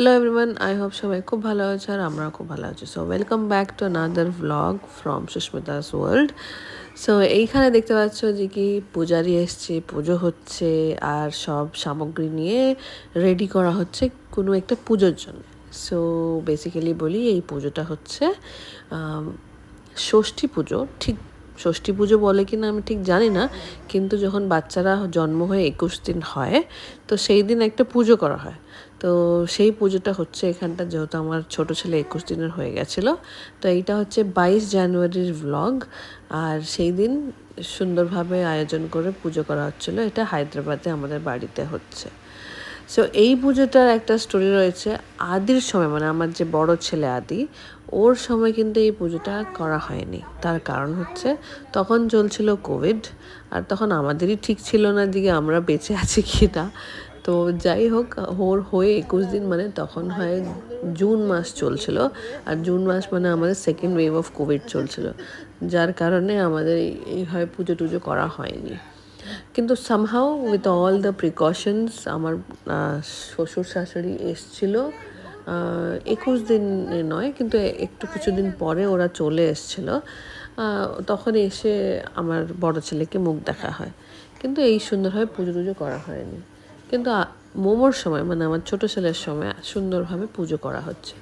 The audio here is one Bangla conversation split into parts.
হ্যালো এভরিওয়ান, আই হোপ সবাই খুব ভালো আছে আর আমরাও খুব ভালো আছি। So welcome back to another vlog from Susmita's world. So এইখানে দেখতে পাচ্ছ যে কি পূজারি এসছে, পুজো হচ্ছে আর সব সামগ্রী নিয়ে রেডি করা হচ্ছে কোনো একটা পুজোর জন্য। সো বেসিক্যালি বলি এই পুজোটা হচ্ছে ষষ্ঠী পুজো। ঠিক ষষ্ঠী পুজো বলে কি না আমি ঠিক জানি না, কিন্তু যখন বাচ্চারা জন্ম হয়ে 21 দিন হয় তো সেই দিন একটা পুজো করা হয়। তো সেই পুজোটা হচ্ছে এখানটা, যেহেতু আমার ছোট ছেলে 21 দিনের হয়ে গেছিলো। তো এইটা হচ্ছে 22 জানুয়ারির ভ্লগ। আর সেই দিন সুন্দরভাবে আয়োজন করে পুজো করা হচ্ছিলো। এটা হায়দ্রাবাদে আমাদের বাড়িতে হচ্ছে। সো এই পুজোটার একটা স্টোরি রয়েছে। আদির সময়, মানে আমার যে বড় ছেলে আদি, ওর সময় কিন্তু এই পুজোটা করা হয়নি। তার কারণ হচ্ছে তখন চলছিল কোভিড, আর তখন আমাদেরই ঠিক ছিল না যে আমরা বেঁচে আছি কি না। তো যাই হোক, ওর হয়ে 21 দিন মানে তখন হয় জুন মাস চলছিল। আর জুন মাস মানে আমাদের সেকেন্ড ওয়েভ অফ কোভিড চলছিল, যার কারণে আমাদের এইভাবে পুজো টুজো করা হয়নি। কিন্তু somehow with all the precautions আমার শ্বশুর শাশুড়ি এসছিল 21 দিন নয়, কিন্তু একটু কিছুদিন পরে ওরা চলে এসছিল। তখন এসে আমার বড় ছেলেকে মুখ দেখা হয়, কিন্তু এই সুন্দরভাবে পুজো টুজো করা হয়নি। কিন্তু মোমোর সময়, মানে আমার ছোট ছেলের সময় সুন্দরভাবে পুজো করা হচ্ছে।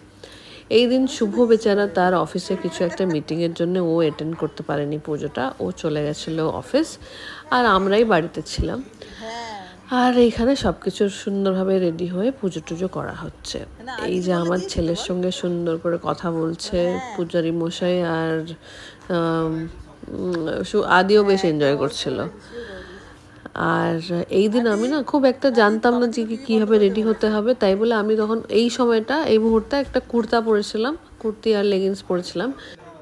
এই দিন শুভ বেচারা তার অফিসে কিছু একটা মিটিংয়ের জন্য ও অ্যাটেন্ড করতে পারেনি পুজোটা, ও চলে গেছিলো অফিস, আর আমরাই বাড়িতে ছিলাম। আর এইখানে সব কিছু সুন্দরভাবে রেডি হয়ে পুজো টুজো করা হচ্ছে। এই যে আমার ছেলের সঙ্গে সুন্দর করে কথা বলছে পূজারি মশাই, আর আদিও বেশ এনজয় করছিল। আর এই দিন আমি না খুব একটা জানতাম না যে কীভাবে রেডি হতে হবে, তাই বলে আমি তখন এই সময়টা এই মুহূর্তে একটা কুর্তা পরেছিলাম, কুর্তি আর লেগিংস পরেছিলাম।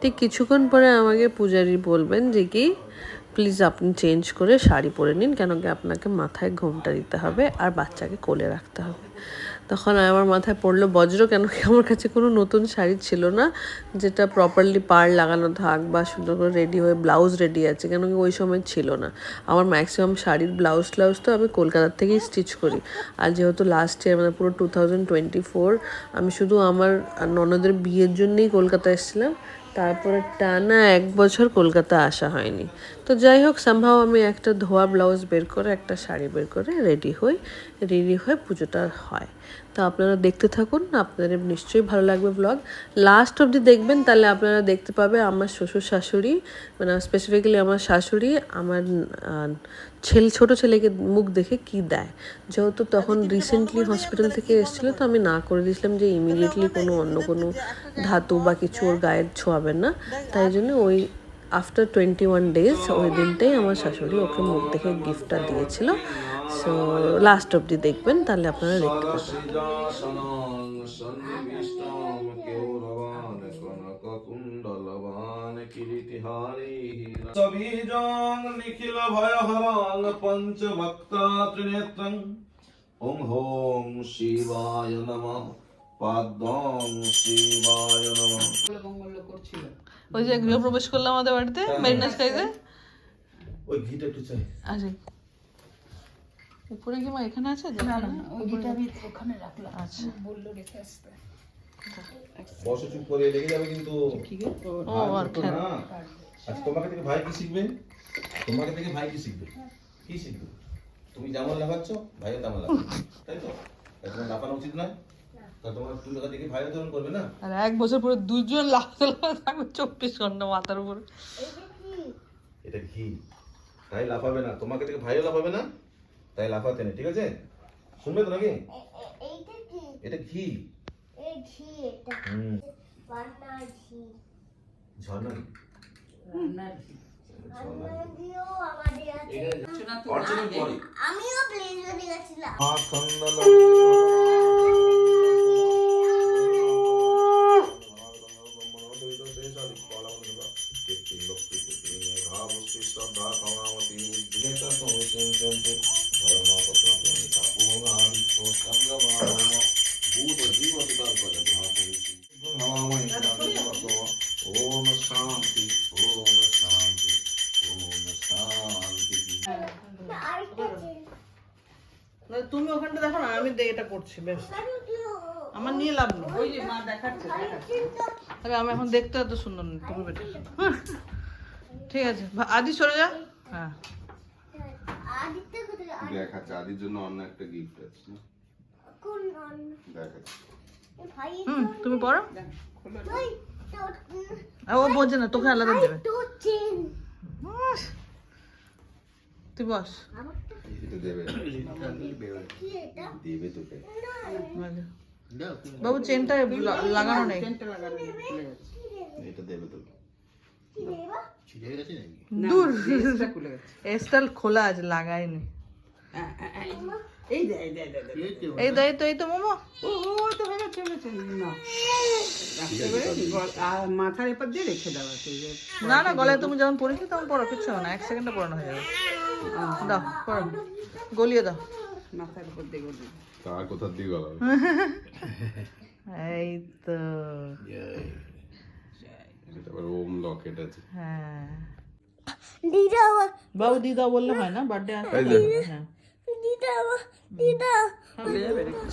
ঠিক কিছুক্ষণ পরে আমাকে পূজারি বলবেন যে কি প্লিজ আপনি চেঞ্জ করে শাড়ি পরে নিন, কেন কি আপনাকে মাথায় ঘোমটা দিতে হবে আর বাচ্চাকে কোলে রাখতে হবে। তখন আমার মাথায় পড়লো বজ্র, কেন কি আমার কাছে কোনো নতুন শাড়ি ছিল না যেটা প্রপারলি পাড় লাগানো থাক বা সুন্দর করে রেডি হয়ে ব্লাউজ রেডি আছে, কেন কি ওই সময় ছিল না। আমার ম্যাক্সিমাম শাড়ির ব্লাউজ তো আমি কলকাতার থেকেই স্টিচ করি। আর যেহেতু লাস্ট ইয়ার মানে পুরো 2024 আমি শুধু আমার ননদের বিয়ের জন্যই কলকাতা এসেছিলাম, তারপরে টানা 1 বছর কলকাতা আসা হয়নি। তো যাই হোক, সামহাও আমি একটা ধোয়া ব্লাউজ বের করে একটা শাড়ি বের করে রেডি হয়ে পুজোটা হয়। তো আপনারা দেখতে থাকুন, আপনাদের নিশ্চয়ই ভালো লাগবে ব্লগ। লাস্ট অবধি দেখবেন, তাহলে আপনারা দেখতে পাবে আমার শ্বশুর শাশুড়ি, মানে স্পেসিফিক্যালি আমার শাশুড়ি আমার ছোট ছেলেকে মুখ দেখে কি দেয়। যেহেতু তখন রিসেন্টলি হসপিটাল থেকে এসেছিলো, তো আমি না করে দিয়েছিলাম যে ইমিডিয়েটলি অন্য কোনো ধাতু বা কিছু ওর গায়ের ছোঁয়াবেন না। তাই জন্য ওই আফটার 21 ডেজ ওই দিনটাই আমার শাশুড়ি ওকে মুখ দেখে গিফটটা দিয়েছিল। সো লাস্ট অবধি দেখবেন, তাহলে আপনারা দেখতে পাবেন। নিখিল ভয় হরণ পঞ্চভক্তা ত্রিনেত্রং ওম হোম শিবায় নমঃ পাদং শিবায় নমঃ। ওই যে গৃহপ্রবেশ করলাম আমাদের বাড়িতে মেরিনা স্কাইতে, ওই ঘিটা একটু চাই। আচ্ছা, উপরে কি মা এখানে আছে? না না, ওই ঘিটা আমি ওখানে রাখলাম। আচ্ছা, বললো রেখে আসতে। বসে চুপ করে লেগে যাবে কিন্তু। ও আচ্ছা, আচ্ছা তোমাকে থেকে ভাই কি শিখবে? তোমাকে থেকে ভাই কি শিখবে? কি শিখবে? তুমি যেমন লাফাচ্ছ ভাইও তেমন লাফাচ্ছে, তাই তো? তোমার লাফানো উচিত নয়? তা তোমার তুই লোকা দেখে ভাইও তেমন করবে না? আর 1 বছর পরে দুজন লাফাতে থাকবে 24 ঘন্টা মাথার উপরে। এটা ঘি, তাই লাফাবে না। তোমাকে থেকে ভাইও লাফাবে না, তাই লাফাতে নেই, ঠিক আছে? শুনবে তো নাকি? এটা ঘি। এই ঘি এটা রান্নার ঘি। ঝর্ণা রান্নার ঘি। রান্নার ঘিও আমাদের আছে। আমিও প্লেজে গেছিলাম। তুমি ওখানটা দেখো না, আমি এটা করছি বেশ। আমার নিয়ে লাভ নেই। ওই যে মা দেখাচ্ছে। আরে আমি এখন দেখতে এত সুন্দর নেই, তুমি বেটা। ঠিক আছে, আদি সরে যা। হ্যাঁ দেখাচ্ছে আদির জন্য অন্য একটা গিফট আছে। দেখাচ্ছে। তুমি পড়ো। ও বোঝে না, তোকে আলাদা দেবে। তুই বস। এটা দেবে দেবে তোকে। বাবু চেনটা লাগানো নেই। এটা দেবে তোকে। দূর, এসটা খোলা আছে, লাগাইনি। এই তো মোমো। মাথার এপার দিয়ে রেখে দেওয়া। না না, গলায় তুমি যখন পড়েছো তখন পড়ো, কিচ্ছু হবে না, 1 সেকেন্ডে পড়ানো হয়ে যাবে। দাও পড়ো, গলিয়ে দাও। মাথার উপর দিয়ে গলিয়ে কার কোথা দিয়ে গলা? এই তো। এটা আবার ওম লকেট আছে। হ্যাঁ দিদা বাবু দিদা বললে হয় না, বার্থডে আসে। হ্যাঁ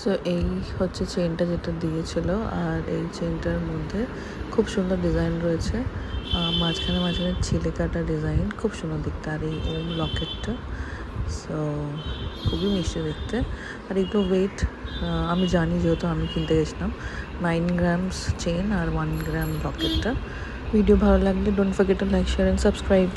সো এই হচ্ছে চেনটা যেটা দিয়েছিল, আর এই চেনটার মধ্যে খুব সুন্দর ডিজাইন রয়েছে, মাঝখানে মাঝখানে ছিলে কাটা ডিজাইন, খুব সুন্দর দেখতে। আর এই ওম লকেটটা সো খুবই মিষ্টি দেখতে। আর এগুলো ওয়েট আমি জানি, যেহেতু আমি কিনতে গেছিলাম। 9 গ্রামস চেন আর 1 গ্রাম লকেটটা। ভিডিও ভালো লাগলে don't forget to like, share and subscribe.